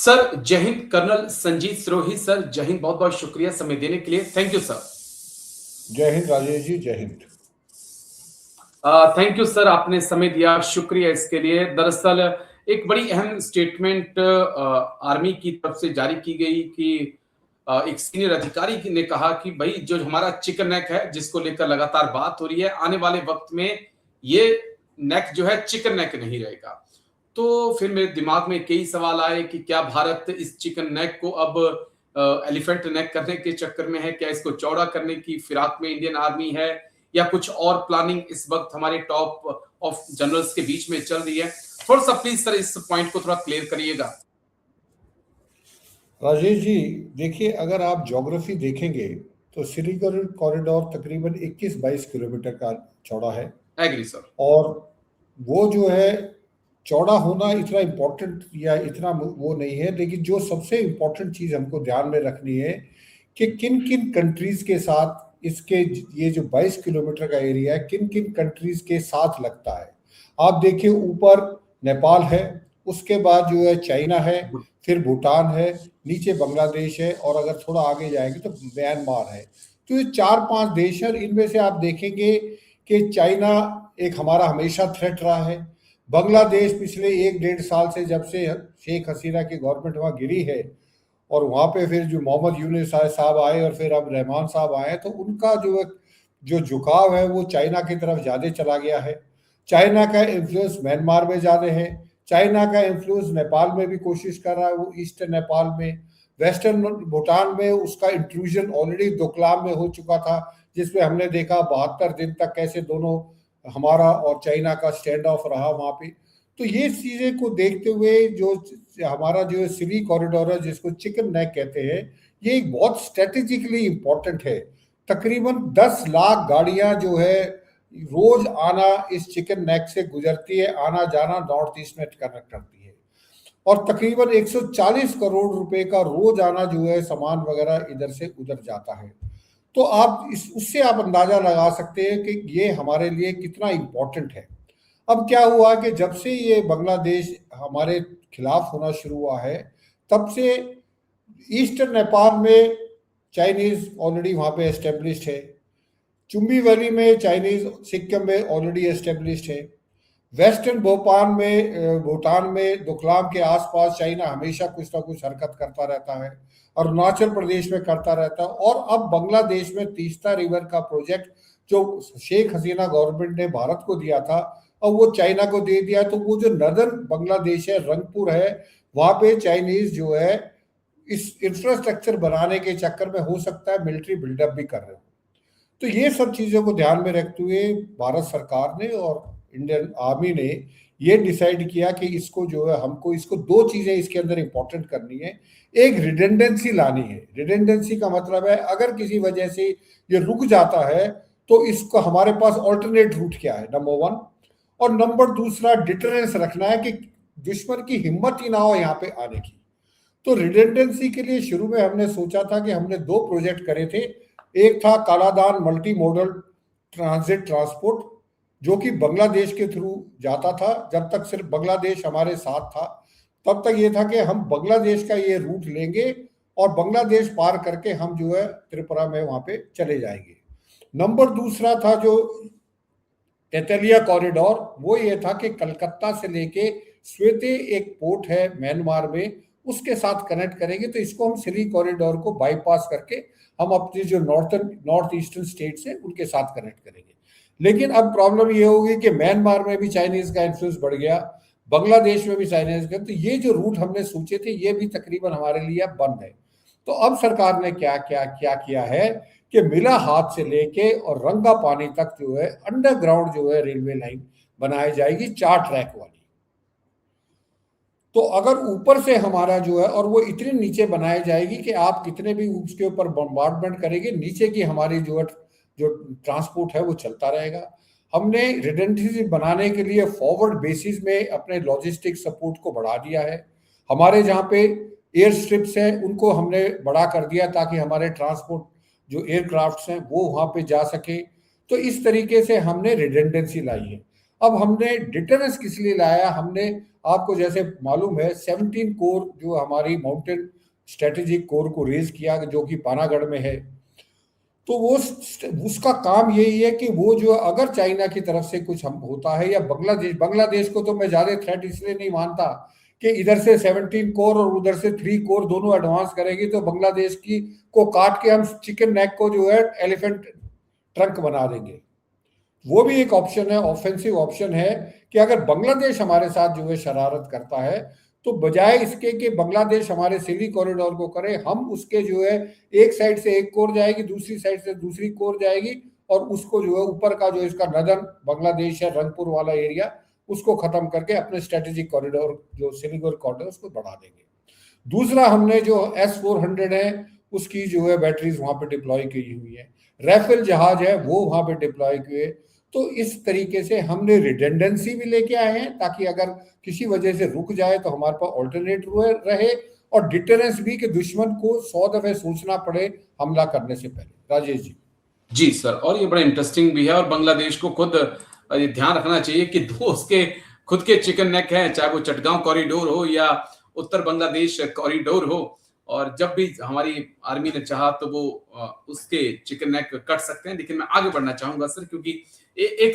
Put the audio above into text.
Sir जय Hind. Colonel Sanjeet Sirohi sir, जय हिंद। बहुत बहुत शुक्रिया समय देने के लिए। Thank you sir. जय हिंद राजेश जी, जय हिंद। थैंक यू सर, आपने समय दिया, शुक्रिया इसके लिए। दरअसल एक बड़ी अहम स्टेटमेंट आर्मी की तरफ से जारी की गई कि एक सीनियर अधिकारी ने कहा कि भाई जो हमारा चिकन नेक है, जिसको लेकर लगातार बात हो रही है, आने वाले वक्त में ये नेक जो है चिकन नेक नहीं रहेगा। तो फिर मेरे दिमाग में कई सवाल आए कि क्या भारत इस चिकन नेक को अब एलिफेंट नेक करने के चक्कर में है? क्या इसको चौड़ा करने की फिराक में इंडियन आर्मी है, या कुछ और प्लानिंग इस वक्त हमारे टॉप ऑफ जनरल्स के बीच में चल रही है? थोड़ा सा प्लीज सर इस पॉइंट को थोड़ा क्लियर करिएगा। राजेश जी, देखिए, अगर आप ज्योग्राफी देखेंगे तो सिलीगुड़ी कॉरिडोर तकरीबन 21-22 किलोमीटर का चौड़ा है। Agree sir. और वो जो है, चौड़ा होना इतना इम्पोर्टेंट या इतना वो नहीं है, लेकिन जो सबसे इम्पोर्टेंट चीज़ हमको ध्यान में रखनी है कि किन किन कंट्रीज के साथ इसके, ये जो 22 किलोमीटर का एरिया है, किन किन कंट्रीज के साथ लगता है। आप देखिए, ऊपर नेपाल है, उसके बाद जो है चाइना है, फिर भूटान है, नीचे बांग्लादेश है, और अगर थोड़ा आगे जाएंगे तो म्यांमार है। तो ये 4-5 देश हैं। इनमें से आप देखेंगे कि चाइना एक हमारा हमेशा थ्रेट रहा है। बांग्लादेश पिछले 1-1.5 साल से, जब से शेख हसीना की गवर्नमेंट वहाँ गिरी है और वहाँ पे फिर जो मोहम्मद यूनुस साहब आए और फिर अब रहमान साहब आए, तो उनका जो झुकाव है वो चाइना की तरफ ज़्यादा चला गया है। चाइना का इन्फ्लुएंस म्यांमार में ज़्यादा है। चाइना का इन्फ्लुएंस नेपाल में भी कोशिश कर रहा है, वो ईस्टर्न नेपाल में। वेस्टर्न भूटान में उसका इंट्रूजन ऑलरेडी दोकलाम में हो चुका था, जिसमें हमने देखा 72 दिन तक कैसे दोनों, हमारा और चाइना का स्टैंड ऑफ रहा वहाँ पे। तो ये चीज़ें को देखते हुए जो हमारा जो सिली कॉरिडोर है, जिसको चिकन नेक कहते हैं, ये एक बहुत स्ट्रेटेजिकली इम्पोर्टेंट है। तकरीबन 10 लाख गाड़ियां जो है रोज आना इस चिकन नेक से गुजरती है, आना जाना नॉर्थ ईस्ट में कनेक्ट करती है। और तकरीबन 140 करोड़ रुपए का रोज आना जो है सामान वगैरह इधर से उधर जाता है। तो आप उससे आप अंदाजा लगा सकते हैं कि ये हमारे लिए कितना इम्पोर्टेंट है। अब क्या हुआ कि जब से ये बांग्लादेश हमारे खिलाफ होना शुरू हुआ है, तब से ईस्टर्न नेपाल में चाइनीज ऑलरेडी वहाँ पे एस्टेब्लिश्ड है। चुम्बी वैली में चाइनीज सिक्किम में ऑलरेडी एस्टेब्लिश्ड है। वेस्टर्न भूटान में दोकलाम के आसपास चाइना हमेशा कुछ ना कुछ हरकत करता रहता है। अरुणाचल प्रदेश में करता रहता है। और अब बांग्लादेश में तीस्ता रिवर का प्रोजेक्ट जो शेख हसीना गवर्नमेंट ने भारत को दिया था, अब वो चाइना को दे दिया। तो वो जो नदर्न बांग्लादेश है, रंगपुर है, वहाँ पे चाइनीज जो है इस इंफ्रास्ट्रक्चर बनाने के चक्कर में हो सकता है मिलिट्री बिल्डअप भी कर रहे हो। तो ये सब चीज़ों को ध्यान में रखते हुए भारत सरकार ने और इंडियन आर्मी ने ये डिसाइड किया कि इसको जो है, हमको इसको 2 चीज़ें इसके अंदर इंपॉर्टेंट करनी है। एक रिडेंडेंसी लानी है। रिडेंडेंसी का मतलब है, अगर किसी वजह से ये रुक जाता है तो इसको हमारे पास ऑल्टरनेट रूट क्या है, नंबर 1। और नंबर दूसरा, डिटरेंस रखना है कि दुश्मन की हिम्मत ही ना हो यहाँ पे आने की। तो रिडेंडेंसी के लिए शुरू में हमने सोचा था कि हमने 2 प्रोजेक्ट करे थे। एक था Kaladan multi modal transit transport, जो कि बांग्लादेश के थ्रू जाता था। जब तक सिर्फ बांग्लादेश हमारे साथ था, तब तक ये था कि हम बांग्लादेश का ये रूट लेंगे और बांग्लादेश पार करके हम जो है त्रिपुरा में वहाँ पे चले जाएंगे। नंबर दूसरा था जो तेतलिया कॉरिडोर, वो ये था कि कलकत्ता से लेके स्वेते एक पोर्ट है म्यांमार में, उसके साथ कनेक्ट करेंगे। तो इसको हम सिली कॉरिडोर को बाईपास करके हम अपने जो नॉर्थ ईस्टर्न स्टेट्स हैं उनके साथ कनेक्ट करेंगे। लेकिन अब प्रॉब्लम ये होगी कि म्यांमार में भी चाइनीज का इन्फ्लुएंस बढ़ गया, बांग्लादेश में भी चाइनीज का। तो ये जो रूट हमने सोचे थे ये भी तकरीबन हमारे लिए अब बंद है। तो अब सरकार ने क्या क्या क्या किया है कि मिला हाथ से लेके और रंगा पानी तक जो है अंडरग्राउंड जो है रेलवे लाइन बनाई जाएगी, 4 ट्रैक वाली। तो अगर ऊपर से हमारा जो है, और वो इतनी नीचे बनाई जाएगी कि आप कितने भी उसके ऊपर बम्बार्डमेंट करेंगे, नीचे की हमारी जो ट्रांसपोर्ट है वो चलता रहेगा। हमने रिडेंडेंसी बनाने के लिए फॉरवर्ड बेसिस में अपने लॉजिस्टिक सपोर्ट को बढ़ा दिया है। हमारे जहाँ पे एयर स्ट्रिप्स हैं उनको हमने बड़ा कर दिया ताकि हमारे ट्रांसपोर्ट जो एयरक्राफ्ट्स हैं वो वहाँ पे जा सके। तो इस तरीके से हमने रिडेंडेंसी लाई है। अब हमने डिटरेंस किस लिए लाया, हमने आपको जैसे मालूम है 17 कोर जो हमारी माउंटेन स्ट्रेटेजिक कोर को रेज किया जो कि पानागढ़ में है। तो वो उसका काम यही है कि वो जो अगर चाइना की तरफ से कुछ हम होता है या बांग्लादेश को तो मैं ज्यादा थ्रेट इसलिए नहीं मानता कि इधर से 17 कोर और उधर से 3 कोर दोनों एडवांस करेगी तो बांग्लादेश की को काट के हम चिकन नेक को जो है एलिफेंट ट्रंक बना देंगे। वो भी एक ऑप्शन है, ऑफेंसिव ऑप्शन है कि अगर बांग्लादेश हमारे साथ जो है शरारत करता है तो बजाय इसके कि बांग्लादेश हमारे सिली कॉरिडोर को करे, हम उसके जो है एक साइड से एक कोर जाएगी, दूसरी साइड से दूसरी कोर जाएगी और उसको जो है ऊपर का जो इसका नदन बांग्लादेश है रंगपुर वाला एरिया उसको खत्म करके अपने स्ट्रेटेजिक कॉरिडोर जो सिलीगुड़ी कॉरिडोर उसको बढ़ा देंगे। दूसरा हमने जो S-400 है उसकी जो है बैटरीज वहां पे डिप्लॉय की हुई है, राफेल जहाज है वो वहां पे डिप्लॉय किए। तो इस तरीके से हमने रिडेंडेंसी भी लेके आए हैं ताकि अगर किसी वजह से रुक जाए तो हमारे पास ऑल्टरनेट रहे, और डिटरेंस भी कि दुश्मन को 100 दफे सोचना पड़े हमला करने से पहले। राजेश जी। जी सर, और ये बड़ा इंटरेस्टिंग भी है और बांग्लादेश को खुद ये ध्यान रखना चाहिए कि दो उसके खुद के चिकन नेक हैं, चाहे वो चटगांव कॉरिडोर हो या उत्तर बांग्लादेश कॉरिडोर हो, और जब भी हमारी आर्मी ने चाहा तो वो उसके चिकन नेक कट सकते हैं। लेकिन मैं आगे बढ़ना चाहूंगा सर, क्योंकि एक